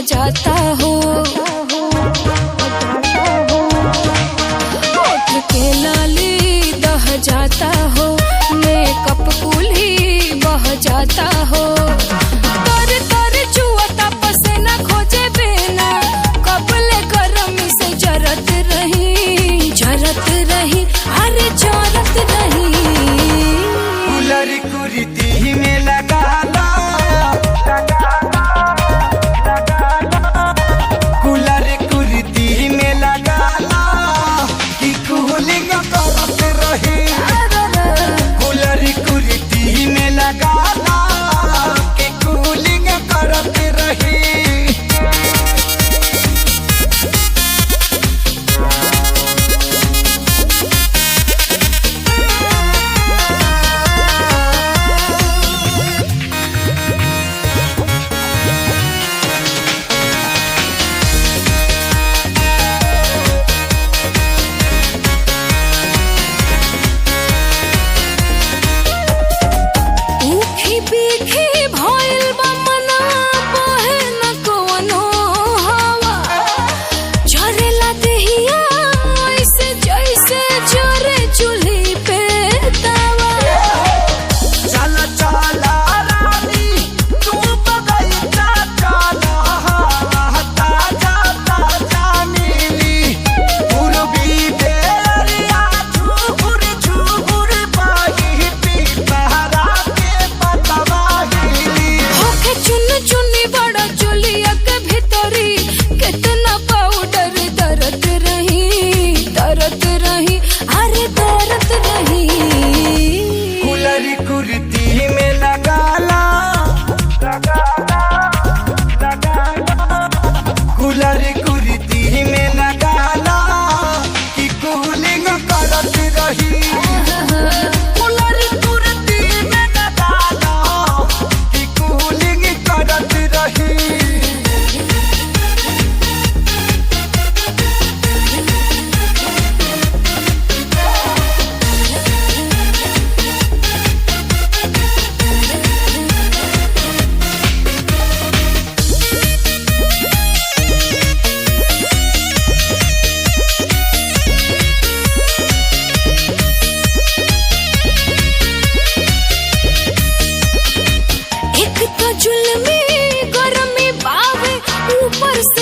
जाता हो। होठ के लाली दह जाता हो, मेकअप कुली बह जाता हो। तर तर चुअता पसीना खोजे बिना, कपले गरमी से जरत रही अरे जरत रही। कुलर कुर्ती में लगा ला, कुलर कुर्ती में लगा ला कि कूलिंग करत रही। कुलर कुर्ती में लगा ला कि कूलिंग करत रही। कुर्ती में लगा ला, कुलर कुर्ती में लगा ला कि कूलिंग करत रही। कुलर कुर्ती में लगा ला कि कूलिंग करत रही। जुल्मी गरमी बावे ऊपर से